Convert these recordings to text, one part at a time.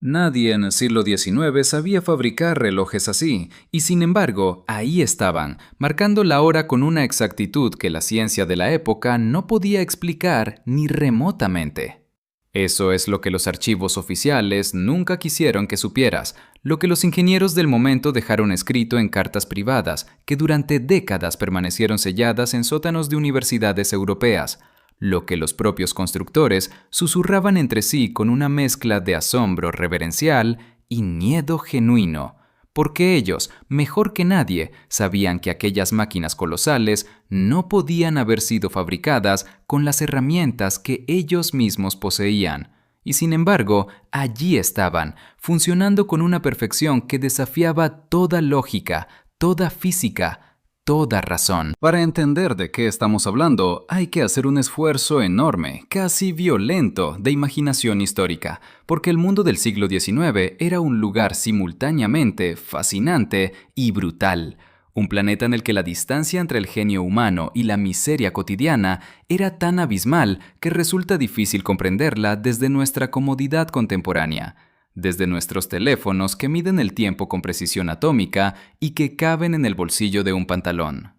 Nadie en el siglo XIX sabía fabricar relojes así, y sin embargo, ahí estaban, marcando la hora con una exactitud que la ciencia de la época no podía explicar ni remotamente. Eso es lo que los archivos oficiales nunca quisieron que supieras, lo que los ingenieros del momento dejaron escrito en cartas privadas que durante décadas permanecieron selladas en sótanos de universidades europeas, lo que los propios constructores susurraban entre sí con una mezcla de asombro reverencial y miedo genuino, porque ellos, mejor que nadie, sabían que aquellas máquinas colosales no podían haber sido fabricadas con las herramientas que ellos mismos poseían. Y sin embargo, allí estaban, funcionando con una perfección que desafiaba toda lógica, toda física, toda razón. Para entender de qué estamos hablando, hay que hacer un esfuerzo enorme, casi violento, de imaginación histórica, porque el mundo del siglo XIX era un lugar simultáneamente fascinante y brutal. Un planeta en el que la distancia entre el genio humano y la miseria cotidiana era tan abismal que resulta difícil comprenderla desde nuestra comodidad contemporánea. Desde nuestros teléfonos que miden el tiempo con precisión atómica y que caben en el bolsillo de un pantalón.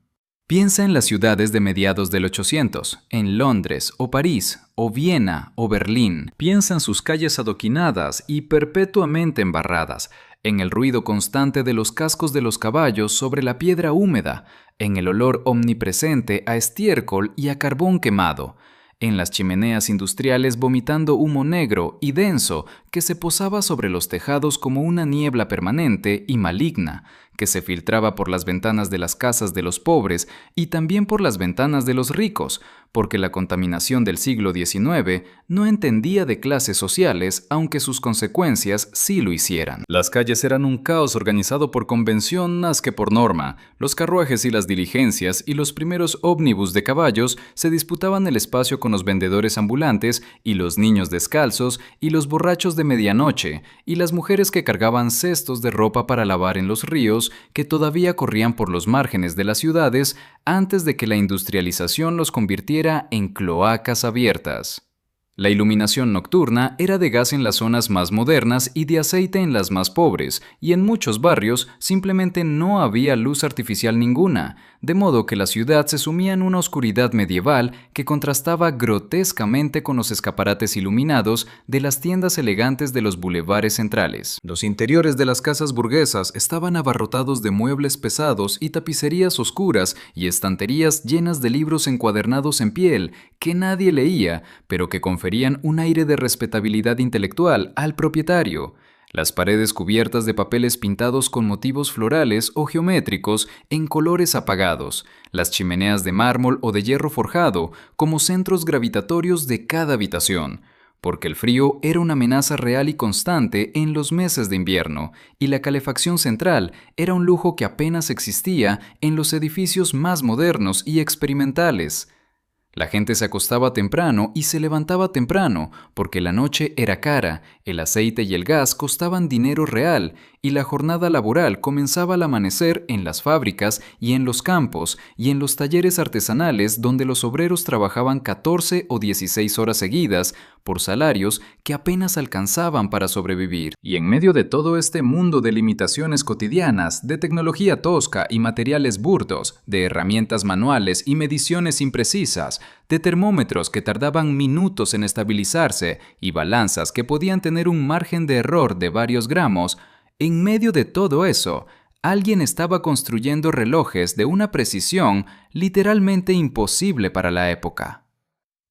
Piensa en las ciudades de mediados del 800, en Londres o París, o Viena o Berlín. Piensa en sus calles adoquinadas y perpetuamente embarradas, en el ruido constante de los cascos de los caballos sobre la piedra húmeda, en el olor omnipresente a estiércol y a carbón quemado, en las chimeneas industriales vomitando humo negro y denso que se posaba sobre los tejados como una niebla permanente y maligna, que se filtraba por las ventanas de las casas de los pobres y también por las ventanas de los ricos, porque la contaminación del siglo XIX no entendía de clases sociales, aunque sus consecuencias sí lo hicieran. Las calles eran un caos organizado por convención más que por norma. Los carruajes y las diligencias y los primeros ómnibus de caballos se disputaban el espacio con los vendedores ambulantes y los niños descalzos y los borrachos de medianoche y las mujeres que cargaban cestos de ropa para lavar en los ríos que todavía corrían por los márgenes de las ciudades antes de que la industrialización los convirtiera en cloacas abiertas. La iluminación nocturna era de gas en las zonas más modernas y de aceite en las más pobres, y en muchos barrios simplemente no había luz artificial ninguna, de modo que la ciudad se sumía en una oscuridad medieval que contrastaba grotescamente con los escaparates iluminados de las tiendas elegantes de los bulevares centrales. Los interiores de las casas burguesas estaban abarrotados de muebles pesados y tapicerías oscuras y estanterías llenas de libros encuadernados en piel que nadie leía, pero que conferían un aire de respetabilidad intelectual al propietario. Las paredes cubiertas de papeles pintados con motivos florales o geométricos en colores apagados, las chimeneas de mármol o de hierro forjado como centros gravitatorios de cada habitación, porque el frío era una amenaza real y constante en los meses de invierno, y la calefacción central era un lujo que apenas existía en los edificios más modernos y experimentales. La gente se acostaba temprano y se levantaba temprano, porque la noche era cara, el aceite y el gas costaban dinero real, y la jornada laboral comenzaba al amanecer en las fábricas y en los campos y en los talleres artesanales donde los obreros trabajaban 14 o 16 horas seguidas por salarios que apenas alcanzaban para sobrevivir. Y en medio de todo este mundo de limitaciones cotidianas, de tecnología tosca y materiales burdos, de herramientas manuales y mediciones imprecisas, de termómetros que tardaban minutos en estabilizarse y balanzas que podían tener un margen de error de varios gramos, en medio de todo eso, alguien estaba construyendo relojes de una precisión literalmente imposible para la época.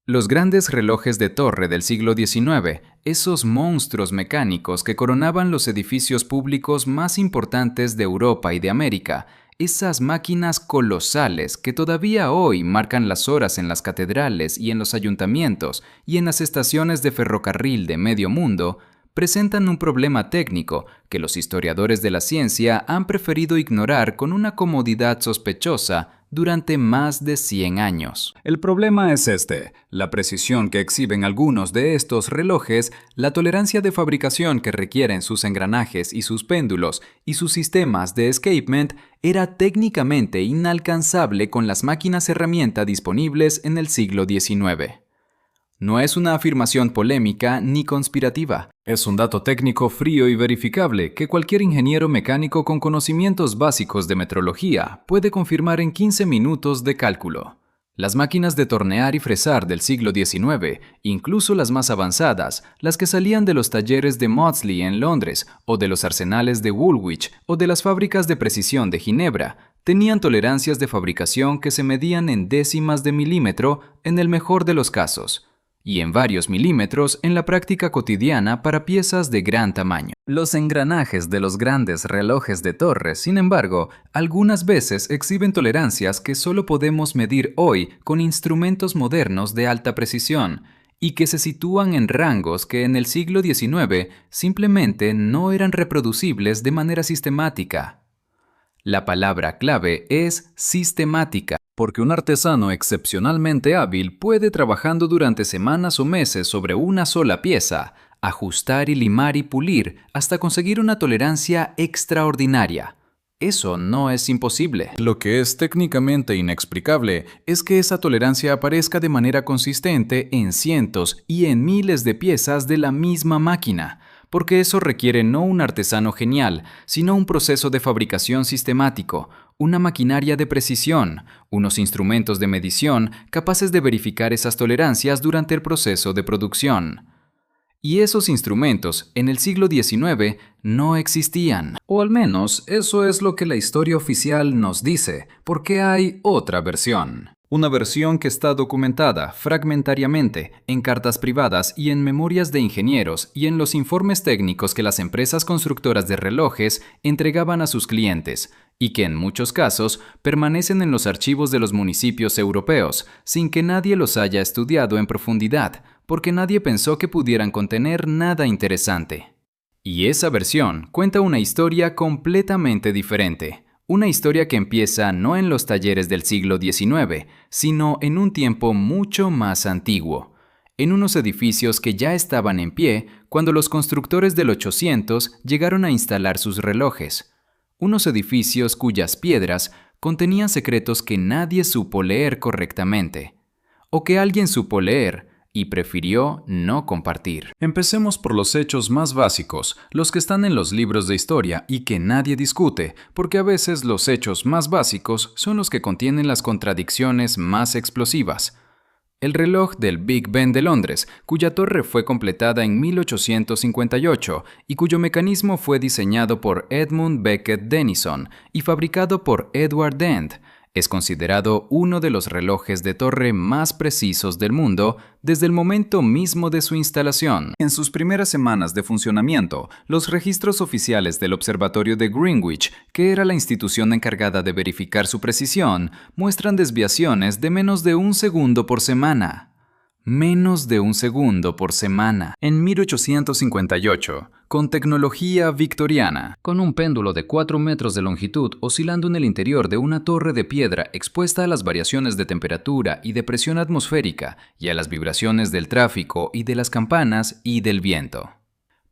Los grandes relojes de torre del siglo XIX, esos monstruos mecánicos que coronaban los edificios públicos más importantes de Europa y de América, esas máquinas colosales que todavía hoy marcan las horas en las catedrales y en los ayuntamientos y en las estaciones de ferrocarril de medio mundo, presentan un problema técnico que los historiadores de la ciencia han preferido ignorar con una comodidad sospechosa durante más de 100 años. El problema es la precisión que exhiben algunos de estos relojes, la tolerancia de fabricación que requieren sus engranajes y sus péndulos y sus sistemas de escapement era técnicamente inalcanzable con las máquinas herramienta disponibles en el siglo XIX. No es una afirmación polémica ni conspirativa. Es un dato técnico frío y verificable que cualquier ingeniero mecánico con conocimientos básicos de metrología puede confirmar en 15 minutos de cálculo. Las máquinas de tornear y fresar del siglo XIX, incluso las más avanzadas, las que salían de los talleres de Maudslay en Londres, o de los arsenales de Woolwich, o de las fábricas de precisión de Ginebra, tenían tolerancias de fabricación que se medían en décimas de milímetro en el mejor de los casos, y en varios milímetros en la práctica cotidiana para piezas de gran tamaño. Los engranajes de los grandes relojes de torre, sin embargo, algunas veces exhiben tolerancias que solo podemos medir hoy con instrumentos modernos de alta precisión, y que se sitúan en rangos que en el siglo XIX simplemente no eran reproducibles de manera sistemática. La palabra clave es sistemática, porque un artesano excepcionalmente hábil puede, trabajando durante semanas o meses sobre una sola pieza, ajustar y limar y pulir hasta conseguir una tolerancia extraordinaria. Eso no es imposible. Lo que es técnicamente inexplicable es que esa tolerancia aparezca de manera consistente en cientos y en miles de piezas de la misma máquina, porque eso requiere no un artesano genial, sino un proceso de fabricación sistemático, una maquinaria de precisión, unos instrumentos de medición capaces de verificar esas tolerancias durante el proceso de producción. Y esos instrumentos, en el siglo XIX, no existían. O al menos, eso es lo que la historia oficial nos dice, porque hay otra versión. Una versión que está documentada fragmentariamente en cartas privadas y en memorias de ingenieros y en los informes técnicos que las empresas constructoras de relojes entregaban a sus clientes, y que en muchos casos permanecen en los archivos de los municipios europeos, sin que nadie los haya estudiado en profundidad, porque nadie pensó que pudieran contener nada interesante. Y esa versión cuenta una historia completamente diferente. Una historia que empieza no en los talleres del siglo XIX, sino en un tiempo mucho más antiguo, en unos edificios que ya estaban en pie cuando los constructores del 800 llegaron a instalar sus relojes. Unos edificios cuyas piedras contenían secretos que nadie supo leer correctamente, o que alguien supo leer y prefirió no compartir. Empecemos por los hechos más básicos, los que están en los libros de historia y que nadie discute, porque a veces los hechos más básicos son los que contienen las contradicciones más explosivas. El reloj del Big Ben de Londres, cuya torre fue completada en 1858 y cuyo mecanismo fue diseñado por Edmund Beckett Denison y fabricado por Edward Dent, es considerado uno de los relojes de torre más precisos del mundo desde el momento mismo de su instalación. En sus primeras semanas de funcionamiento, los registros oficiales del Observatorio de Greenwich, que era la institución encargada de verificar su precisión, muestran desviaciones de menos de un segundo por semana. Menos de un segundo por semana. En 1858, con tecnología victoriana, con un péndulo de 4 metros de longitud oscilando en el interior de una torre de piedra expuesta a las variaciones de temperatura y de presión atmosférica y a las vibraciones del tráfico y de las campanas y del viento.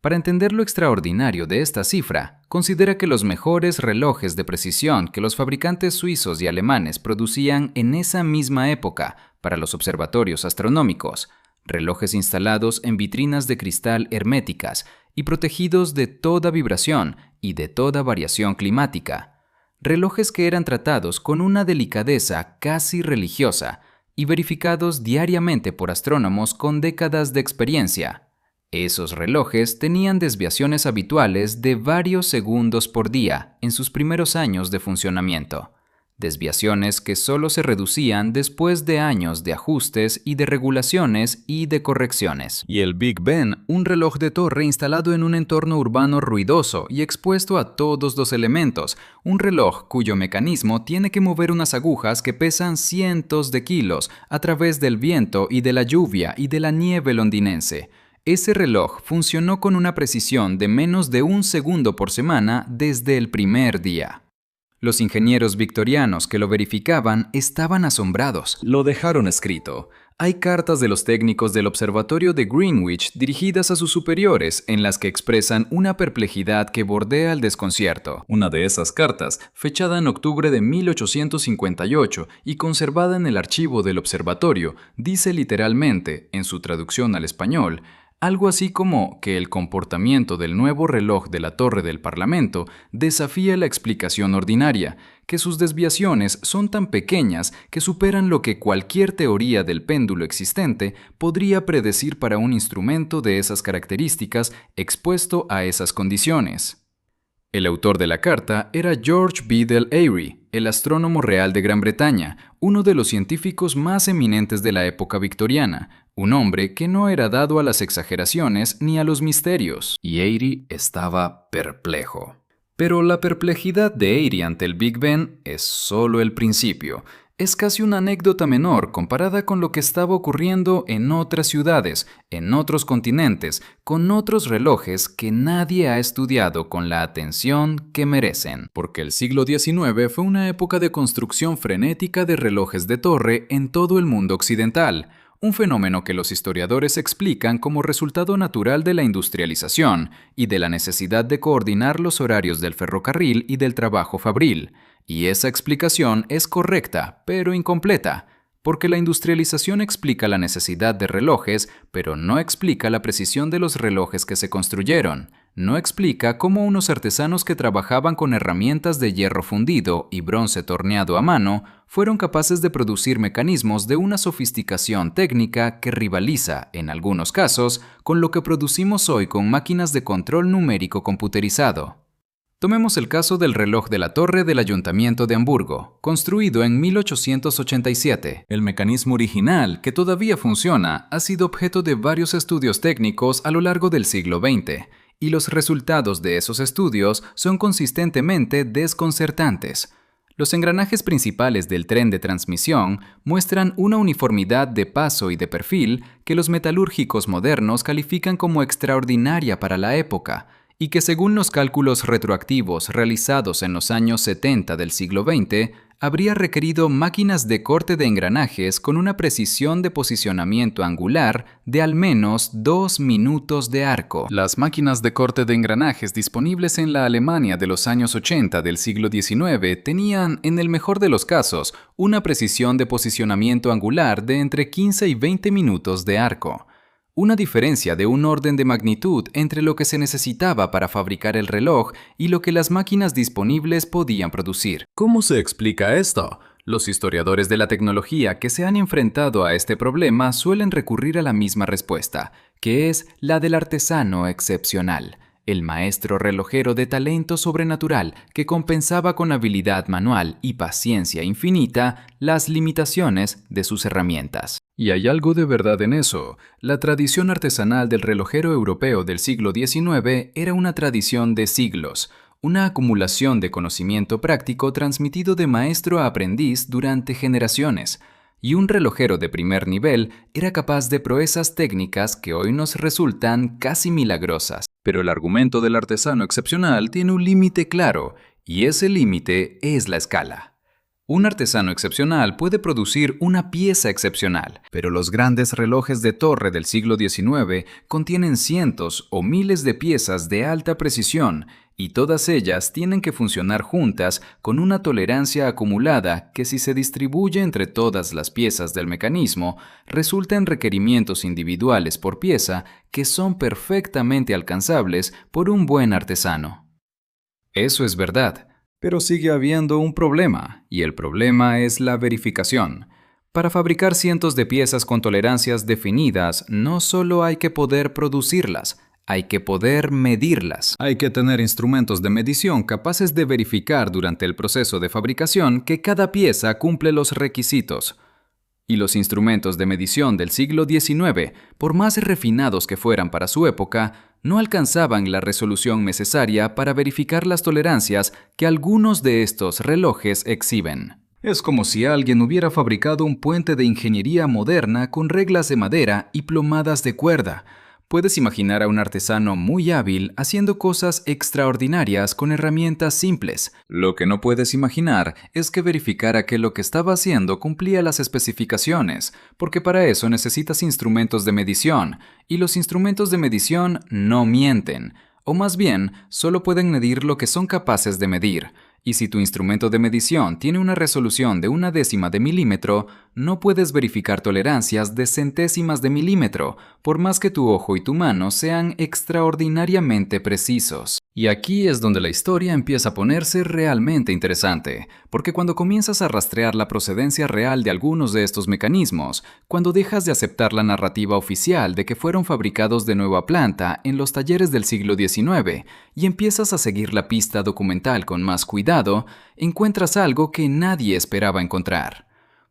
Para entender lo extraordinario de esta cifra, considera que los mejores relojes de precisión que los fabricantes suizos y alemanes producían en esa misma época para los observatorios astronómicos, relojes instalados en vitrinas de cristal herméticas y protegidos de toda vibración y de toda variación climática, relojes que eran tratados con una delicadeza casi religiosa y verificados diariamente por astrónomos con décadas de experiencia. Esos relojes tenían desviaciones habituales de varios segundos por día en sus primeros años de funcionamiento, desviaciones que solo se reducían después de años de ajustes y de regulaciones y de correcciones. Y el Big Ben, un reloj de torre instalado en un entorno urbano ruidoso y expuesto a todos los elementos, un reloj cuyo mecanismo tiene que mover unas agujas que pesan cientos de kilos a través del viento y de la lluvia y de la nieve londinense. Ese reloj funcionó con una precisión de menos de un segundo por semana desde el primer día. Los ingenieros victorianos que lo verificaban estaban asombrados. Lo dejaron escrito. Hay cartas de los técnicos del observatorio de Greenwich dirigidas a sus superiores en las que expresan una perplejidad que bordea el desconcierto. Una de esas cartas, fechada en octubre de 1858 y conservada en el archivo del observatorio, dice literalmente, en su traducción al español, algo así como que el comportamiento del nuevo reloj de la torre del Parlamento desafía la explicación ordinaria, que sus desviaciones son tan pequeñas que superan lo que cualquier teoría del péndulo existente podría predecir para un instrumento de esas características expuesto a esas condiciones. El autor de la carta era George Biddell Airy, el astrónomo real de Gran Bretaña, uno de los científicos más eminentes de la época victoriana, un hombre que no era dado a las exageraciones ni a los misterios. Y Airy estaba perplejo. Pero la perplejidad de Airy ante el Big Ben es solo el principio. Es casi una anécdota menor comparada con lo que estaba ocurriendo en otras ciudades, en otros continentes, con otros relojes que nadie ha estudiado con la atención que merecen. Porque el siglo XIX fue una época de construcción frenética de relojes de torre en todo el mundo occidental. Un fenómeno que los historiadores explican como resultado natural de la industrialización y de la necesidad de coordinar los horarios del ferrocarril y del trabajo fabril. Y esa explicación es correcta, pero incompleta, porque la industrialización explica la necesidad de relojes, pero no explica la precisión de los relojes que se construyeron. No explica cómo unos artesanos que trabajaban con herramientas de hierro fundido y bronce torneado a mano fueron capaces de producir mecanismos de una sofisticación técnica que rivaliza, en algunos casos, con lo que producimos hoy con máquinas de control numérico computerizado. Tomemos el caso del reloj de la torre del Ayuntamiento de Hamburgo, construido en 1887. El mecanismo original, que todavía funciona, ha sido objeto de varios estudios técnicos a lo largo del siglo XX, y los resultados de esos estudios son consistentemente desconcertantes. Los engranajes principales del tren de transmisión muestran una uniformidad de paso y de perfil que los metalúrgicos modernos califican como extraordinaria para la época, y que según los cálculos retroactivos realizados en los años 70 del siglo XX, habría requerido máquinas de corte de engranajes con una precisión de posicionamiento angular de al menos 2 minutos de arco. Las máquinas de corte de engranajes disponibles en la Alemania de los años 80 del siglo XIX tenían, en el mejor de los casos, una precisión de posicionamiento angular de entre 15 y 20 minutos de arco. Una diferencia de un orden de magnitud entre lo que se necesitaba para fabricar el reloj y lo que las máquinas disponibles podían producir. ¿Cómo se explica esto? Los historiadores de la tecnología que se han enfrentado a este problema suelen recurrir a la misma respuesta, que es la del artesano excepcional, el maestro relojero de talento sobrenatural que compensaba con habilidad manual y paciencia infinita las limitaciones de sus herramientas. Y hay algo de verdad en eso. La tradición artesanal del relojero europeo del siglo XIX era una tradición de siglos, una acumulación de conocimiento práctico transmitido de maestro a aprendiz durante generaciones. Y un relojero de primer nivel era capaz de proezas técnicas que hoy nos resultan casi milagrosas. Pero el argumento del artesano excepcional tiene un límite claro, y ese límite es la escala. Un artesano excepcional puede producir una pieza excepcional, pero los grandes relojes de torre del siglo XIX contienen cientos o miles de piezas de alta precisión, y todas ellas tienen que funcionar juntas con una tolerancia acumulada que, si se distribuye entre todas las piezas del mecanismo, resulta en requerimientos individuales por pieza que son perfectamente alcanzables por un buen artesano. Eso es verdad. Pero sigue habiendo un problema, y el problema es la verificación. Para fabricar cientos de piezas con tolerancias definidas, no solo hay que poder producirlas, hay que poder medirlas. Hay que tener instrumentos de medición capaces de verificar durante el proceso de fabricación que cada pieza cumple los requisitos. Y los instrumentos de medición del siglo XIX, por más refinados que fueran para su época, no alcanzaban la resolución necesaria para verificar las tolerancias que algunos de estos relojes exhiben. Es como si alguien hubiera fabricado un puente de ingeniería moderna con reglas de madera y plomadas de cuerda. Puedes imaginar a un artesano muy hábil haciendo cosas extraordinarias con herramientas simples. Lo que no puedes imaginar es que verificara que lo que estaba haciendo cumplía las especificaciones, porque para eso necesitas instrumentos de medición, y los instrumentos de medición no mienten, o más bien, solo pueden medir lo que son capaces de medir. Y si tu instrumento de medición tiene una resolución de 1/10 de milímetro, no puedes verificar tolerancias de centésimas de milímetro, por más que tu ojo y tu mano sean extraordinariamente precisos. Y aquí es donde la historia empieza a ponerse realmente interesante, porque cuando comienzas a rastrear la procedencia real de algunos de estos mecanismos, cuando dejas de aceptar la narrativa oficial de que fueron fabricados de nueva planta en los talleres del siglo XIX y empiezas a seguir la pista documental con más cuidado, encuentras algo que nadie esperaba encontrar.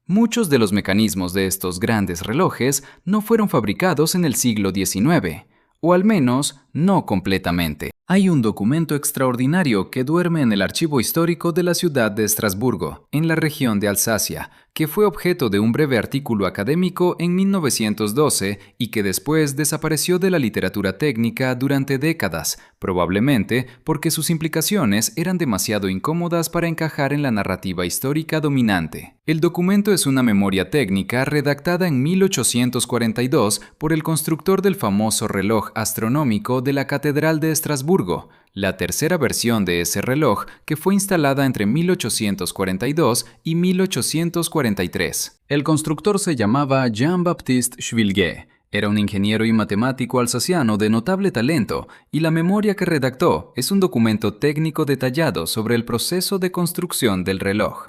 Muchos de los mecanismos de estos grandes relojes no fueron fabricados en el siglo XIX, o al menos no completamente. Hay un documento extraordinario que duerme en el archivo histórico de la ciudad de Estrasburgo, en la región de Alsacia, que fue objeto de un breve artículo académico en 1912 y que después desapareció de la literatura técnica durante décadas, probablemente porque sus implicaciones eran demasiado incómodas para encajar en la narrativa histórica dominante. El documento es una memoria técnica redactada en 1842 por el constructor del famoso reloj astronómico de la Catedral de Estrasburgo, la tercera versión de ese reloj que fue instalada entre 1842 y 1843. El constructor se llamaba Jean-Baptiste Schwilger. Era un ingeniero y matemático alsaciano de notable talento, y la memoria que redactó es un documento técnico detallado sobre el proceso de construcción del reloj.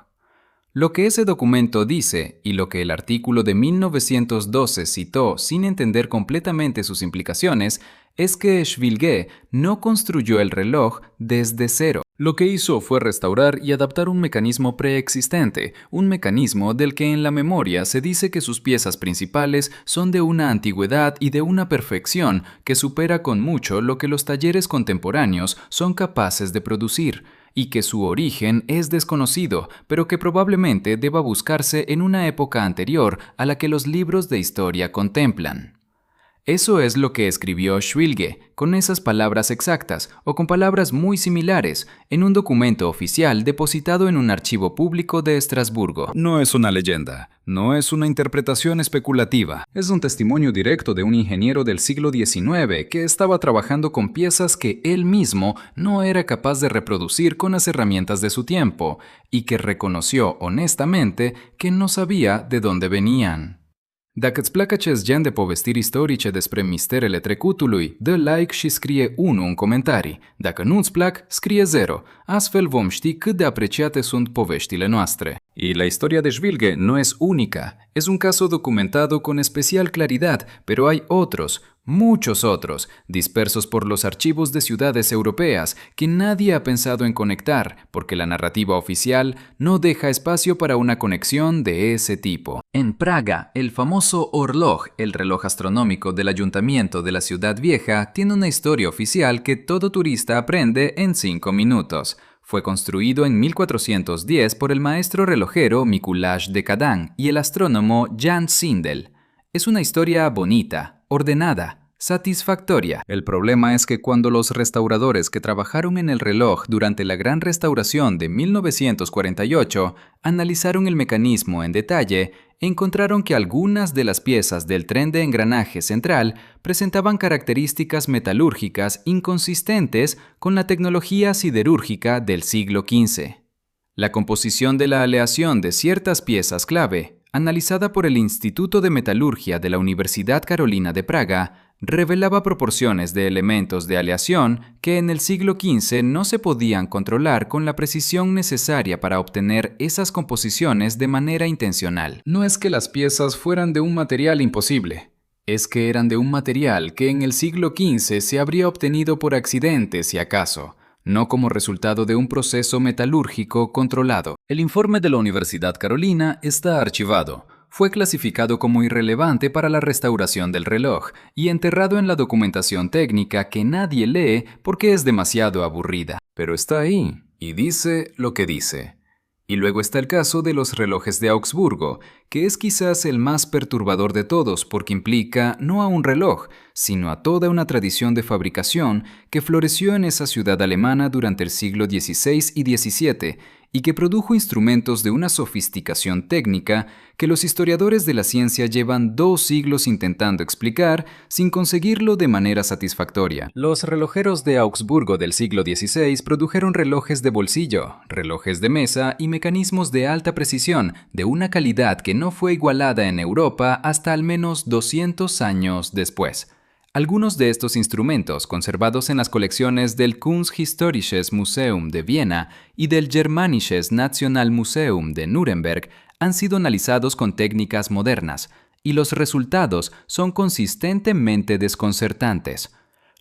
Lo que ese documento dice y lo que el artículo de 1912 citó sin entender completamente sus implicaciones es que Schwilger no construyó el reloj desde cero. Lo que hizo fue restaurar y adaptar un mecanismo preexistente, un mecanismo del que en la memoria se dice que sus piezas principales son de una antigüedad y de una perfección que supera con mucho lo que los talleres contemporáneos son capaces de producir, y que su origen es desconocido, pero que probablemente deba buscarse en una época anterior a la que los libros de historia contemplan. Eso es lo que escribió Schwilger, con esas palabras exactas, o con palabras muy similares, en un documento oficial depositado en un archivo público de Estrasburgo. No es una leyenda, no es una interpretación especulativa, es un testimonio directo de un ingeniero del siglo XIX que estaba trabajando con piezas que él mismo no era capaz de reproducir con las herramientas de su tiempo, y que reconoció honestamente que no sabía de dónde venían. Dacă îți plac acest gen de povestiri istorice despre misterele trecutului, dă like și scrie 1 în comentarii. Dacă nu îți plac, scrie 0. Astfel vom ști cât de apreciate sunt poveștile noastre. Y la historia de Schwilger no es única. Es un caso documentado con especial claridad, pero hay otros, muchos otros, dispersos por los archivos de ciudades europeas que nadie ha pensado en conectar, porque la narrativa oficial no deja espacio para una conexión de ese tipo. En Praga, el famoso Orloj, el reloj astronómico del ayuntamiento de la ciudad vieja, tiene una historia oficial que todo turista aprende en 5 minutos. Fue construido en 1410 por el maestro relojero Mikuláš Dekadán y el astrónomo Jan Sindel. Es una historia bonita, ordenada, satisfactoria. El problema es que cuando los restauradores que trabajaron en el reloj durante la Gran Restauración de 1948 analizaron el mecanismo en detalle, encontraron que algunas de las piezas del tren de engranaje central presentaban características metalúrgicas inconsistentes con la tecnología siderúrgica del siglo XV. La composición de la aleación de ciertas piezas clave, analizada por el Instituto de Metalurgia de la Universidad Carolina de Praga, revelaba proporciones de elementos de aleación que en el siglo XV no se podían controlar con la precisión necesaria para obtener esas composiciones de manera intencional. No es que las piezas fueran de un material imposible, es que eran de un material que en el siglo XV se habría obtenido por accidente si acaso, no como resultado de un proceso metalúrgico controlado. El informe de la Universidad Carolina está archivado. Fue clasificado como irrelevante para la restauración del reloj y enterrado en la documentación técnica que nadie lee porque es demasiado aburrida. Pero está ahí y dice lo que dice. Y luego está el caso de los relojes de Augsburgo, que es quizás el más perturbador de todos porque implica no a un reloj, sino a toda una tradición de fabricación que floreció en esa ciudad alemana durante el siglo XVI y XVII y que produjo instrumentos de una sofisticación técnica que los historiadores de la ciencia llevan 2 siglos intentando explicar sin conseguirlo de manera satisfactoria. Los relojeros de Augsburgo del siglo XVI produjeron relojes de bolsillo, relojes de mesa y mecanismos de alta precisión de una calidad que no fue igualada en Europa hasta al menos 200 años después. Algunos de estos instrumentos, conservados en las colecciones del Kunsthistorisches Museum de Viena y del Germanisches Nationalmuseum de Nuremberg, han sido analizados con técnicas modernas, y los resultados son consistentemente desconcertantes.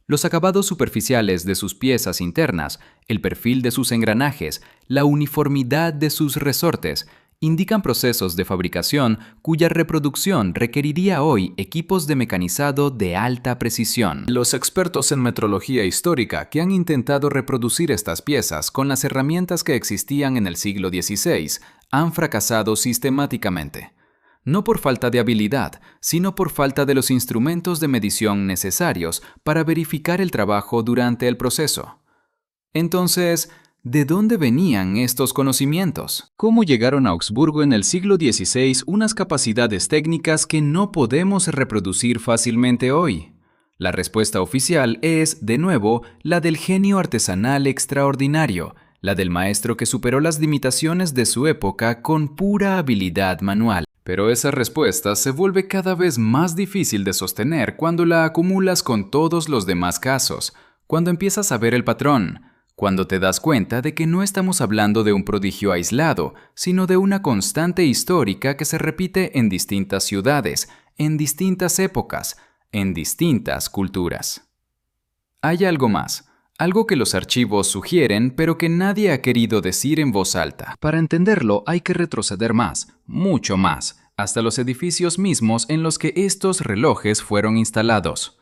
Los acabados superficiales de sus piezas internas, el perfil de sus engranajes, la uniformidad de sus resortes, indican procesos de fabricación cuya reproducción requeriría hoy equipos de mecanizado de alta precisión. Los expertos en metrología histórica que han intentado reproducir estas piezas con las herramientas que existían en el siglo XVI han fracasado sistemáticamente. No por falta de habilidad, sino por falta de los instrumentos de medición necesarios para verificar el trabajo durante el proceso. Entonces, ¿de dónde venían estos conocimientos? ¿Cómo llegaron a Augsburgo en el siglo XVI unas capacidades técnicas que no podemos reproducir fácilmente hoy? La respuesta oficial es, de nuevo, la del genio artesanal extraordinario, la del maestro que superó las limitaciones de su época con pura habilidad manual. Pero esa respuesta se vuelve cada vez más difícil de sostener cuando la acumulas con todos los demás casos, cuando empiezas a ver el patrón, cuando te das cuenta de que no estamos hablando de un prodigio aislado, sino de una constante histórica que se repite en distintas ciudades, en distintas épocas, en distintas culturas. Hay algo más, algo que los archivos sugieren pero que nadie ha querido decir en voz alta. Para entenderlo hay que retroceder más, mucho más, hasta los edificios mismos en los que estos relojes fueron instalados.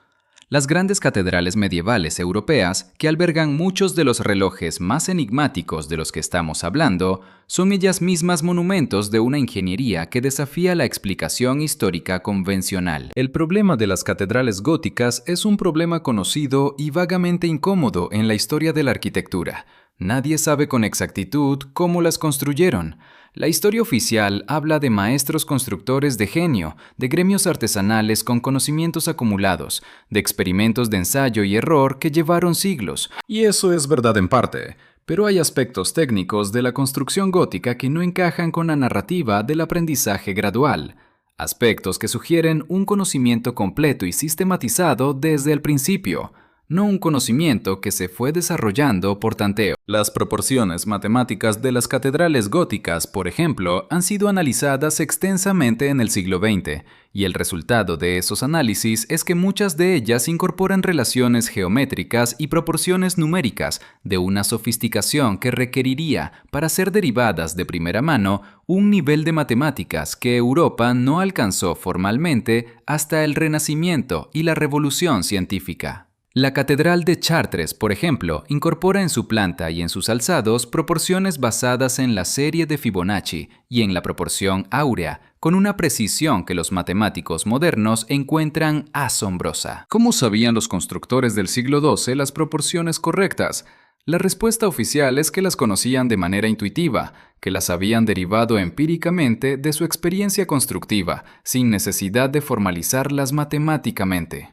Las grandes catedrales medievales europeas, que albergan muchos de los relojes más enigmáticos de los que estamos hablando, son ellas mismas monumentos de una ingeniería que desafía la explicación histórica convencional. El problema de las catedrales góticas es un problema conocido y vagamente incómodo en la historia de la arquitectura. Nadie sabe con exactitud cómo las construyeron. La historia oficial habla de maestros constructores de genio, de gremios artesanales con conocimientos acumulados, de experimentos de ensayo y error que llevaron siglos. Y eso es verdad en parte, pero hay aspectos técnicos de la construcción gótica que no encajan con la narrativa del aprendizaje gradual. Aspectos que sugieren un conocimiento completo y sistematizado desde el principio, no un conocimiento que se fue desarrollando por tanteo. Las proporciones matemáticas de las catedrales góticas, por ejemplo, han sido analizadas extensamente en el siglo XX, y el resultado de esos análisis es que muchas de ellas incorporan relaciones geométricas y proporciones numéricas de una sofisticación que requeriría, para ser derivadas de primera mano, un nivel de matemáticas que Europa no alcanzó formalmente hasta el Renacimiento y la Revolución Científica. La Catedral de Chartres, por ejemplo, incorpora en su planta y en sus alzados proporciones basadas en la serie de Fibonacci y en la proporción áurea, con una precisión que los matemáticos modernos encuentran asombrosa. ¿Cómo sabían los constructores del siglo XII las proporciones correctas? La respuesta oficial es que las conocían de manera intuitiva, que las habían derivado empíricamente de su experiencia constructiva, sin necesidad de formalizarlas matemáticamente.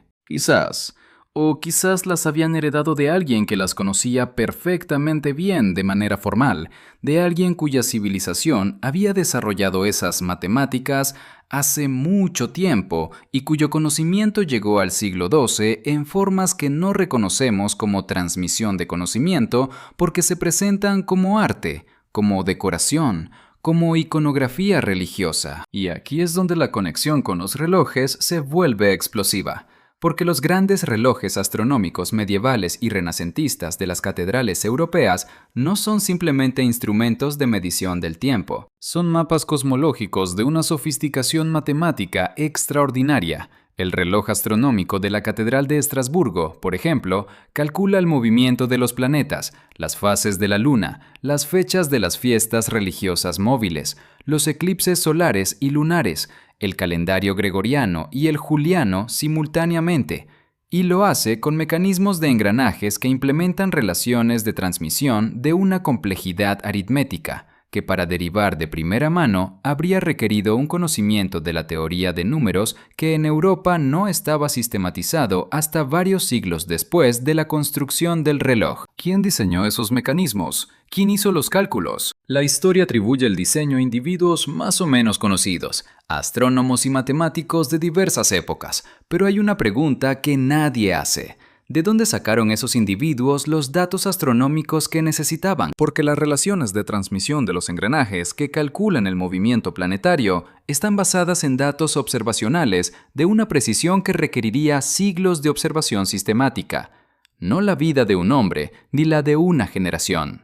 O quizás las habían heredado de alguien que las conocía perfectamente bien de manera formal, de alguien cuya civilización había desarrollado esas matemáticas hace mucho tiempo y cuyo conocimiento llegó al siglo XII en formas que no reconocemos como transmisión de conocimiento porque se presentan como arte, como decoración, como iconografía religiosa. Y aquí es donde la conexión con los relojes se vuelve explosiva. Porque los grandes relojes astronómicos medievales y renacentistas de las catedrales europeas no son simplemente instrumentos de medición del tiempo. Son mapas cosmológicos de una sofisticación matemática extraordinaria. El reloj astronómico de la Catedral de Estrasburgo, por ejemplo, calcula el movimiento de los planetas, las fases de la Luna, las fechas de las fiestas religiosas móviles, los eclipses solares y lunares, el calendario gregoriano y el juliano simultáneamente, y lo hace con mecanismos de engranajes que implementan relaciones de transmisión de una complejidad aritmética, que para derivar de primera mano habría requerido un conocimiento de la teoría de números que en Europa no estaba sistematizado hasta varios siglos después de la construcción del reloj. ¿Quién diseñó esos mecanismos? ¿Quién hizo los cálculos? La historia atribuye el diseño a individuos más o menos conocidos, astrónomos y matemáticos de diversas épocas, pero hay una pregunta que nadie hace. ¿De dónde sacaron esos individuos los datos astronómicos que necesitaban? Porque las relaciones de transmisión de los engranajes que calculan el movimiento planetario están basadas en datos observacionales de una precisión que requeriría siglos de observación sistemática, no la vida de un hombre ni la de una generación.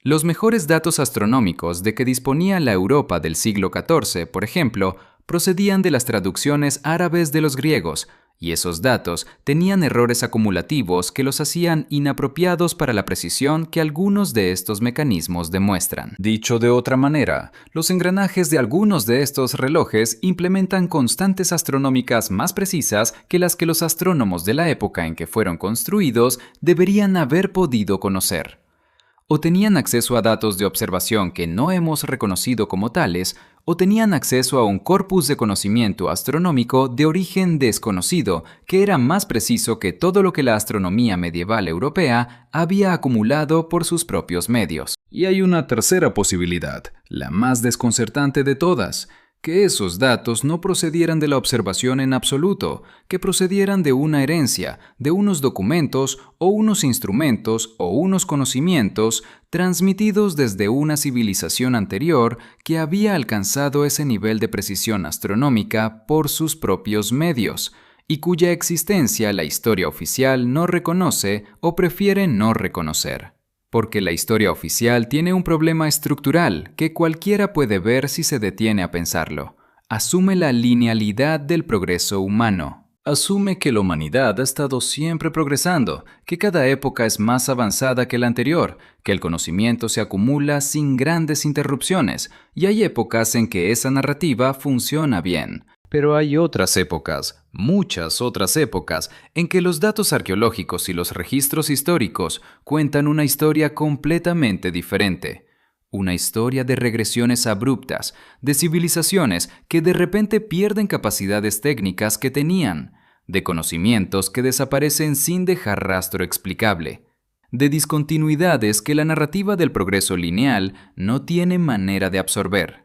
Los mejores datos astronómicos de que disponía la Europa del siglo XIV, por ejemplo, procedían de las traducciones árabes de los griegos, y esos datos tenían errores acumulativos que los hacían inapropiados para la precisión que algunos de estos mecanismos demuestran. Dicho de otra manera, los engranajes de algunos de estos relojes implementan constantes astronómicas más precisas que las que los astrónomos de la época en que fueron construidos deberían haber podido conocer. O tenían acceso a datos de observación que no hemos reconocido como tales, o tenían acceso a un corpus de conocimiento astronómico de origen desconocido, que era más preciso que todo lo que la astronomía medieval europea había acumulado por sus propios medios. Y hay una tercera posibilidad, la más desconcertante de todas, que esos datos no procedieran de la observación en absoluto, que procedieran de una herencia, de unos documentos o unos instrumentos o unos conocimientos transmitidos desde una civilización anterior que había alcanzado ese nivel de precisión astronómica por sus propios medios, y cuya existencia la historia oficial no reconoce o prefiere no reconocer. Porque la historia oficial tiene un problema estructural que cualquiera puede ver si se detiene a pensarlo. Asume la linealidad del progreso humano. Asume que la humanidad ha estado siempre progresando, que cada época es más avanzada que la anterior, que el conocimiento se acumula sin grandes interrupciones, y hay épocas en que esa narrativa funciona bien. Pero hay otras épocas, muchas otras épocas, en que los datos arqueológicos y los registros históricos cuentan una historia completamente diferente. Una historia de regresiones abruptas, de civilizaciones que de repente pierden capacidades técnicas que tenían, de conocimientos que desaparecen sin dejar rastro explicable, de discontinuidades que la narrativa del progreso lineal no tiene manera de absorber.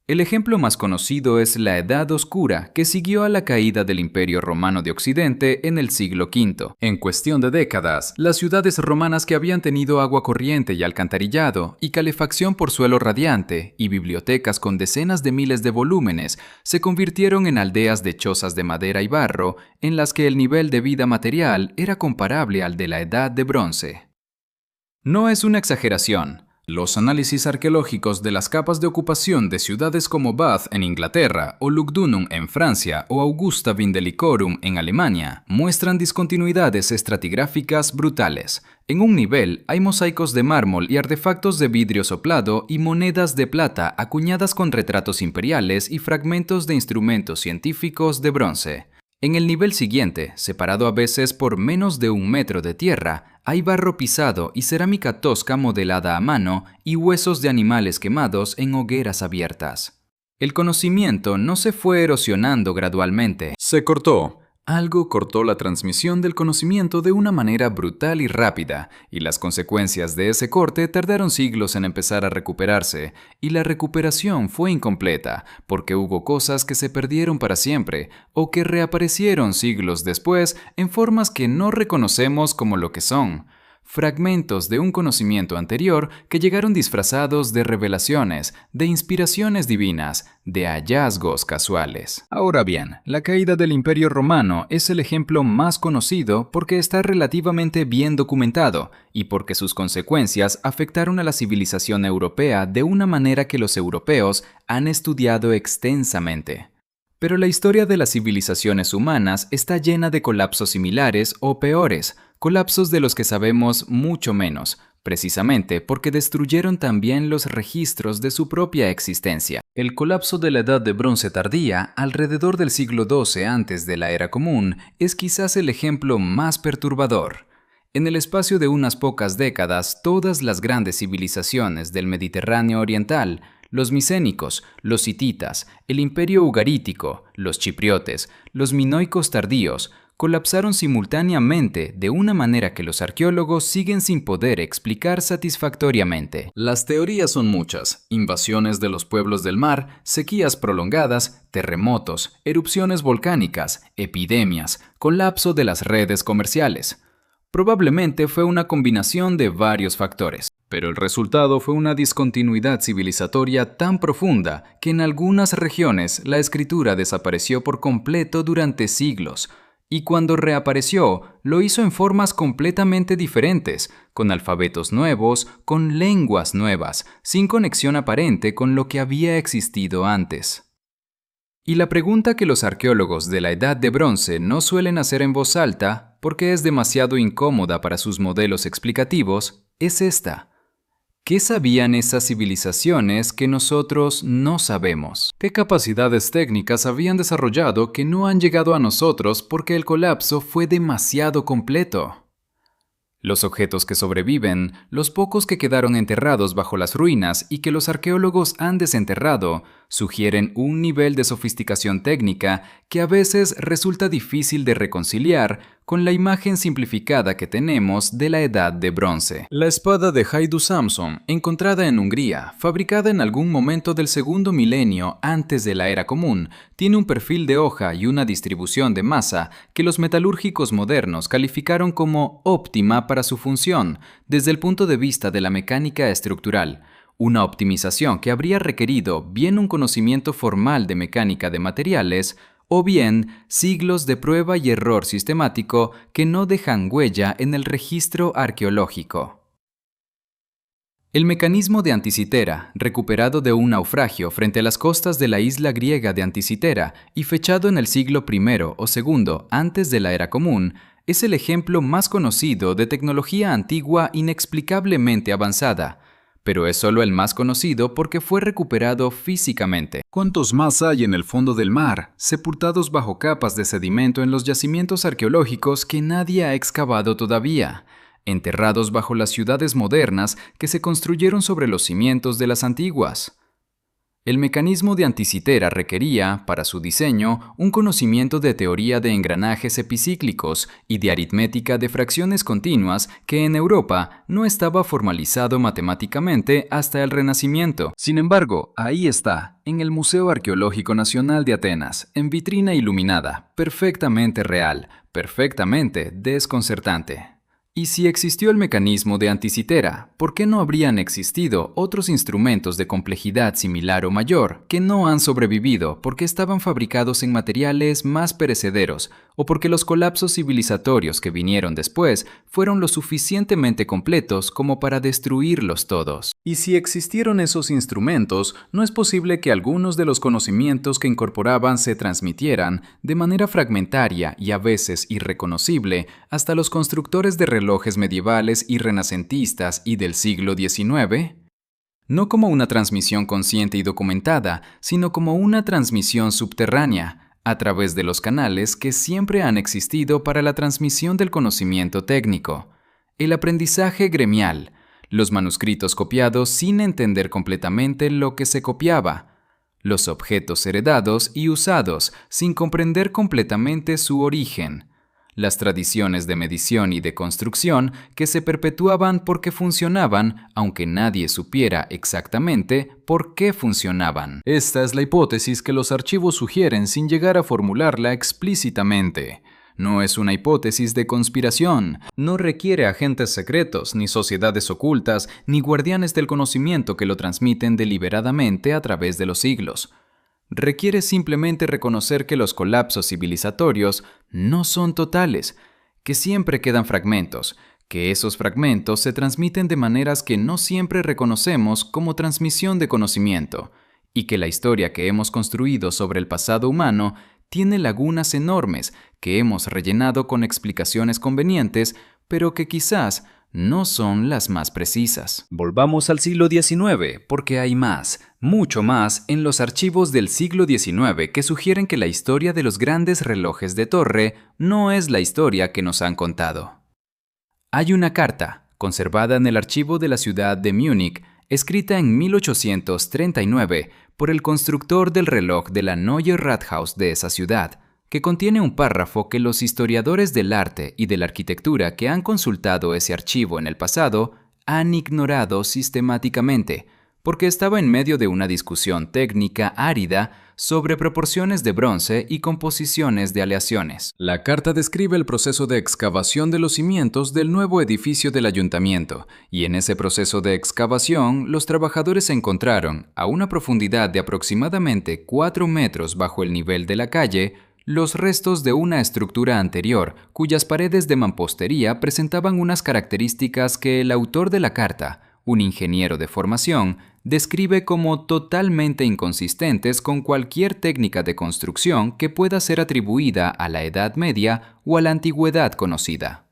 El ejemplo más conocido es la Edad Oscura, que siguió a la caída del Imperio Romano de Occidente en el siglo V. En cuestión de décadas, las ciudades romanas que habían tenido agua corriente y alcantarillado, y calefacción por suelo radiante, y bibliotecas con decenas de miles de volúmenes, se convirtieron en aldeas de chozas de madera y barro, en las que el nivel de vida material era comparable al de la Edad de Bronce. No es una exageración. Los análisis arqueológicos de las capas de ocupación de ciudades como Bath en Inglaterra o Lugdunum en Francia o Augusta Vindelicorum en Alemania muestran discontinuidades estratigráficas brutales. En un nivel hay mosaicos de mármol y artefactos de vidrio soplado y monedas de plata acuñadas con retratos imperiales y fragmentos de instrumentos científicos de bronce. En el nivel siguiente, separado a veces por menos de 1 metro de tierra, hay barro pisado y cerámica tosca modelada a mano y huesos de animales quemados en hogueras abiertas. El conocimiento no se fue erosionando gradualmente, se cortó. Algo cortó la transmisión del conocimiento de una manera brutal y rápida, y las consecuencias de ese corte tardaron siglos en empezar a recuperarse, y la recuperación fue incompleta, porque hubo cosas que se perdieron para siempre, o que reaparecieron siglos después en formas que no reconocemos como lo que son. Fragmentos de un conocimiento anterior que llegaron disfrazados de revelaciones, de inspiraciones divinas, de hallazgos casuales. Ahora bien, la caída del Imperio Romano es el ejemplo más conocido porque está relativamente bien documentado y porque sus consecuencias afectaron a la civilización europea de una manera que los europeos han estudiado extensamente. Pero la historia de las civilizaciones humanas está llena de colapsos similares o peores, colapsos de los que sabemos mucho menos, precisamente porque destruyeron también los registros de su propia existencia. El colapso de la Edad de Bronce tardía, alrededor del siglo XII antes de la Era Común, es quizás el ejemplo más perturbador. En el espacio de unas pocas décadas, todas las grandes civilizaciones del Mediterráneo oriental, los micénicos, los hititas, el imperio ugarítico, los chipriotes, los minoicos tardíos, colapsaron simultáneamente de una manera que los arqueólogos siguen sin poder explicar satisfactoriamente. Las teorías son muchas: invasiones de los pueblos del mar, sequías prolongadas, terremotos, erupciones volcánicas, epidemias, colapso de las redes comerciales. Probablemente fue una combinación de varios factores, pero el resultado fue una discontinuidad civilizatoria tan profunda que en algunas regiones la escritura desapareció por completo durante siglos, y cuando reapareció, lo hizo en formas completamente diferentes, con alfabetos nuevos, con lenguas nuevas, sin conexión aparente con lo que había existido antes. Y la pregunta que los arqueólogos de la Edad de Bronce no suelen hacer en voz alta, porque es demasiado incómoda para sus modelos explicativos, es esta: ¿qué sabían esas civilizaciones que nosotros no sabemos? ¿Qué capacidades técnicas habían desarrollado que no han llegado a nosotros porque el colapso fue demasiado completo? Los objetos que sobreviven, los pocos que quedaron enterrados bajo las ruinas y que los arqueólogos han desenterrado, sugieren un nivel de sofisticación técnica que a veces resulta difícil de reconciliar con la imagen simplificada que tenemos de la Edad de Bronce. La espada de Haydu Samson, encontrada en Hungría, fabricada en algún momento del segundo milenio antes de la Era Común, tiene un perfil de hoja y una distribución de masa que los metalúrgicos modernos calificaron como óptima para su función desde el punto de vista de la mecánica estructural. Una optimización que habría requerido bien un conocimiento formal de mecánica de materiales o bien siglos de prueba y error sistemático que no dejan huella en el registro arqueológico. El mecanismo de Anticitera, recuperado de un naufragio frente a las costas de la isla griega de Anticitera y fechado en el siglo I o II antes de la Era Común, es el ejemplo más conocido de tecnología antigua inexplicablemente avanzada, pero es solo el más conocido porque fue recuperado físicamente. ¿Cuántos más hay en el fondo del mar, sepultados bajo capas de sedimento en los yacimientos arqueológicos que nadie ha excavado todavía, enterrados bajo las ciudades modernas que se construyeron sobre los cimientos de las antiguas? El mecanismo de Anticitera requería, para su diseño, un conocimiento de teoría de engranajes epicíclicos y de aritmética de fracciones continuas que en Europa no estaba formalizado matemáticamente hasta el Renacimiento. Sin embargo, ahí está, en el Museo Arqueológico Nacional de Atenas, en vitrina iluminada, perfectamente real, perfectamente desconcertante. Y si existió el mecanismo de Anticitera, ¿por qué no habrían existido otros instrumentos de complejidad similar o mayor que no han sobrevivido porque estaban fabricados en materiales más perecederos o porque los colapsos civilizatorios que vinieron después fueron lo suficientemente completos como para destruirlos todos? Y si existieron esos instrumentos, ¿no es posible que algunos de los conocimientos que incorporaban se transmitieran de manera fragmentaria y a veces irreconocible hasta los constructores de relojes medievales y renacentistas y del siglo XIX? No como una transmisión consciente y documentada, sino como una transmisión subterránea, a través de los canales que siempre han existido para la transmisión del conocimiento técnico. El aprendizaje gremial, los manuscritos copiados sin entender completamente lo que se copiaba, los objetos heredados y usados sin comprender completamente su origen, las tradiciones de medición y de construcción que se perpetuaban porque funcionaban, aunque nadie supiera exactamente por qué funcionaban. Esta es la hipótesis que los archivos sugieren sin llegar a formularla explícitamente. No es una hipótesis de conspiración, no requiere agentes secretos, ni sociedades ocultas, ni guardianes del conocimiento que lo transmiten deliberadamente a través de los siglos. Requiere simplemente reconocer que los colapsos civilizatorios no son totales, que siempre quedan fragmentos, que esos fragmentos se transmiten de maneras que no siempre reconocemos como transmisión de conocimiento, y que la historia que hemos construido sobre el pasado humano tiene lagunas enormes que hemos rellenado con explicaciones convenientes, pero que quizás no son las más precisas. Volvamos al siglo XIX, porque hay más, mucho más, en los archivos del siglo XIX que sugieren que la historia de los grandes relojes de torre no es la historia que nos han contado. Hay una carta, conservada en el archivo de la ciudad de Múnich, escrita en 1839 por el constructor del reloj de la Neue Rathaus de esa ciudad, que contiene un párrafo que los historiadores del arte y de la arquitectura que han consultado ese archivo en el pasado han ignorado sistemáticamente, porque estaba en medio de una discusión técnica árida sobre proporciones de bronce y composiciones de aleaciones. La carta describe el proceso de excavación de los cimientos del nuevo edificio del ayuntamiento, y en ese proceso de excavación los trabajadores encontraron, a una profundidad de aproximadamente 4 metros bajo el nivel de la calle, los restos de una estructura anterior, cuyas paredes de mampostería presentaban unas características que el autor de la carta, un ingeniero de formación, describe como totalmente inconsistentes con cualquier técnica de construcción que pueda ser atribuida a la Edad Media o a la antigüedad conocida.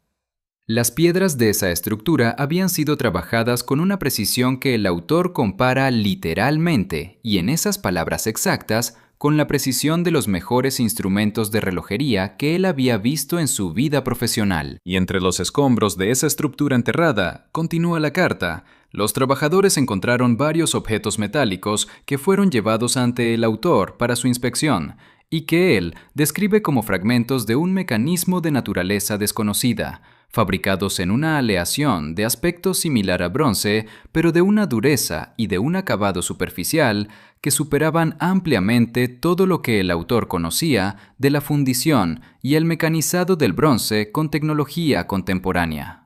Las piedras de esa estructura habían sido trabajadas con una precisión que el autor compara literalmente, y en esas palabras exactas, con la precisión de los mejores instrumentos de relojería que él había visto en su vida profesional. Y entre los escombros de esa estructura enterrada, continúa la carta, los trabajadores encontraron varios objetos metálicos que fueron llevados ante el autor para su inspección, y que él describe como fragmentos de un mecanismo de naturaleza desconocida, fabricados en una aleación de aspecto similar a bronce, pero de una dureza y de un acabado superficial que superaban ampliamente todo lo que el autor conocía de la fundición y el mecanizado del bronce con tecnología contemporánea.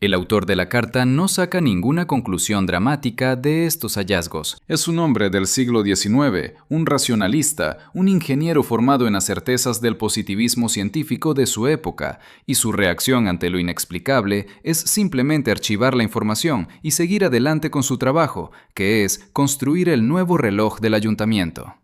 El autor de la carta no saca ninguna conclusión dramática de estos hallazgos. Es un hombre del siglo XIX, un racionalista, un ingeniero formado en las certezas del positivismo científico de su época, y su reacción ante lo inexplicable es simplemente archivar la información y seguir adelante con su trabajo, que es construir el nuevo reloj del ayuntamiento.